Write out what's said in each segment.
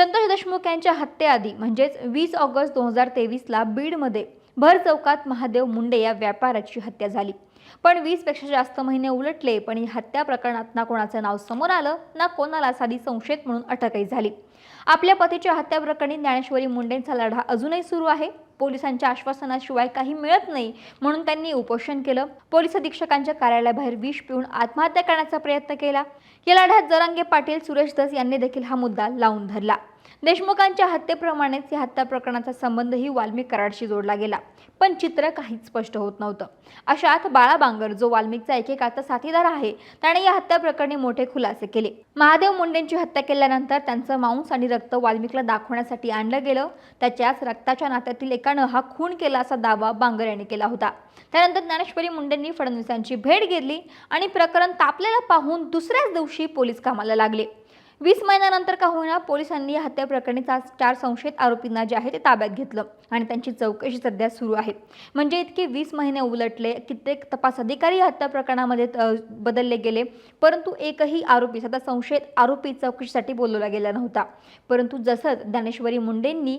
संतोष देशमुख यांच्या हत्येआधी म्हणजेच 20 ऑगस्ट 2023ला बीडमध्ये भर चौकात महादेव मुंडे या व्यापाऱ्याची हत्या झाली। पण 20 पेक्षा जास्त महिने उलटले, पण या हत्या प्रकरणात ना कोणाचं नाव समोर आलं, ना कोणाला साधी संशयित म्हणून अटकही झाली। आपल्या पतीच्या हत्या प्रकरणी ज्ञानेश्वरी मुंडेंचा लढा अजूनही सुरू आहे। पोलिसांच्या आश्वासनाशिवाय काही मिळत नाही म्हणून त्यांनी उपोषण केलं। पोलीस अधीक्षकांच्या कार्यालयाबाहेर विष पिऊन आत्महत्या करण्याचा प्रयत्न केला। या लढ्यात जरांगे पाटील, सुरेश धस यांनी देखील हा मुद्दा लावून धरला। देशमुखांच्या हत्येप्रमाणेच या हत्या प्रकरणाचा संबंधही वाल्मिक कराडशी जोडला गेला, पण चित्र काहीच स्पष्ट होत नव्हतं। अशात बाळा बांगर, जो वाल्मिकचा एकेकाळचा साथीदार आहे, त्याने या हत्या प्रकरणी मोठे खुलासे केले। महादेव मुंडेंची हत्या केल्यानंतर त्यांचं मांस आणि रक्त वाल्मिकला दाखवण्यासाठी आणलं गेलं। त्याच्याच रक्ताच्या नात्यातील एकानं हा खून केला असा दावा बांगर यांनी केला होता। त्यानंतर ज्ञानेश्वरी मुंडेंनी फडणवीसांची भेट घेतली आणि प्रकरण तापलेलं पाहून दुसऱ्याच दिवशी पोलीस कामाला लागले। 20 महिन्यानंतर का होईना पोलिसांनी या हत्या प्रकरणी 4 संशयित आरोपींना जे आहे ते ताब्यात घेतलं आणि त्यांची चौकशी सध्या सुरू आहे। म्हणजे इतके 20 महिने उलटले, कित्येक तपास अधिकारी हत्या प्रकरणामध्ये बदलले गेले, परंतु एकही आरोपी, सध्या संशयित आरोपी चौकशीसाठी बोलवला गेला नव्हता। परंतु जसं ज्ञानेश्वरी मुंडेंनी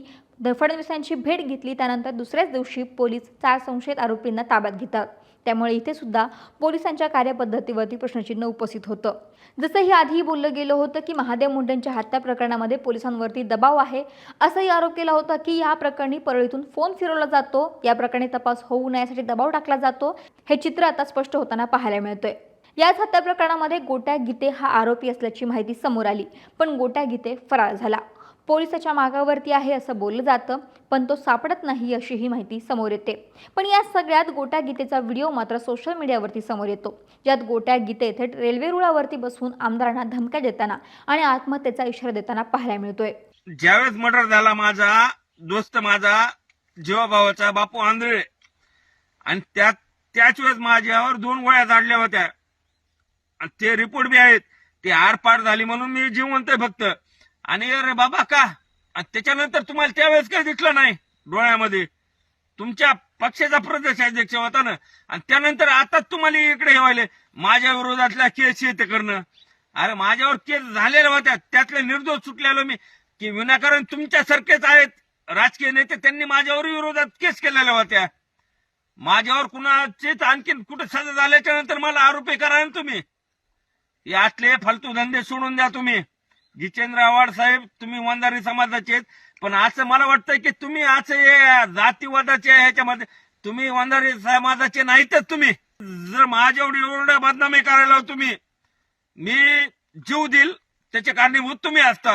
फडणवीसांची भेट घेतली, त्यानंतर दुसऱ्याच दिवशी पोलीस 4 संशयित आरोपींना ताब्यात घेतात। त्यामुळे इथे सुद्धा पोलिसांच्या कार्यपद्धतीवरती प्रश्नचिन्ह उपस्थित होतं। जसंही आधीही बोललं गेलं होतं की महादेव मुंडेंच्या हत्या प्रकरणामध्ये पोलिसांवरती दबाव आहे, असंही आरोप केला होता की या प्रकरणी परळीतून फोन फिरवला जातो, या प्रकरणी तपास होऊ नये यासाठी दबाव टाकला जातो। हे चित्र आता स्पष्ट होताना पाहायला मिळतंय। याच हत्या प्रकरणामध्ये गोट्या गीते हा आरोपी असल्याची माहिती समोर आली, पण गोट्या गीते फरार झाला। पोलिसाच्या मागावरती आहे असं बोललं जातं, पण तो सापडत नाही अशीही माहिती समोर येते। पण या सगळ्यात गोट्या गीतेचा व्हिडिओ मात्र सोशल मीडियावरती समोर येतो, ज्यात गोट्या गीते थेट रेल्वे रुळावरती बसून आमदारांना धमक्या देताना आणि आत्महत्येचा इशारा देताना पाहायला मिळतोय। ज्यावेळेस मर्डर झाला माझा दोस्त, माझा जीवाभावाचा बापू आंधळे, आणि त्याच वेळेस माझ्यावर 2 गोळ्या झाडल्या होत्या आणि ते रिपोर्ट बी आहेत। ते आरपार झाली म्हणून मी जिवंत आहे फक्त। आणि अरे बाबा का, आणि त्याच्यानंतर तुम्हाला त्यावेळेस काही दिसलं नाही डोळ्यामध्ये? तुमच्या पक्षाचा प्रदेशाध्यक्ष होता ना, आणि त्यानंतर आता तुम्हाला इकडे येवायले माझ्या विरोधातल्या केस येते करणं। अरे माझ्यावर केस झालेल्या होत्या, त्यातले निर्दोष सुटलेलो मी, की विनाकारण तुमच्यासारखेच आहेत राजकीय नेते, त्यांनी माझ्यावर विरोधात केस केलेल्या होत्या। माझ्यावर कुणाचेच आणखीन कुठे सजा झाल्याच्या नंतर मला आरोपी करा ना तुम्ही। यातले फालतू धंदे सोडून द्या तुम्ही। जितेंद्र आव्हाड साहेब, तुम्ही वंजारी समाजाचे, पण असं मला वाटतं की तुम्ही असं जातीवादाचे ह्याच्यामध्ये तुम्ही वंजारी समाजाचे नाहीतच। तुम्ही जर माझ्यावर एवढ्या बदनामी करायला तुम्ही, मी जीव देईल त्याचे कारणीभूत तुम्ही असताल।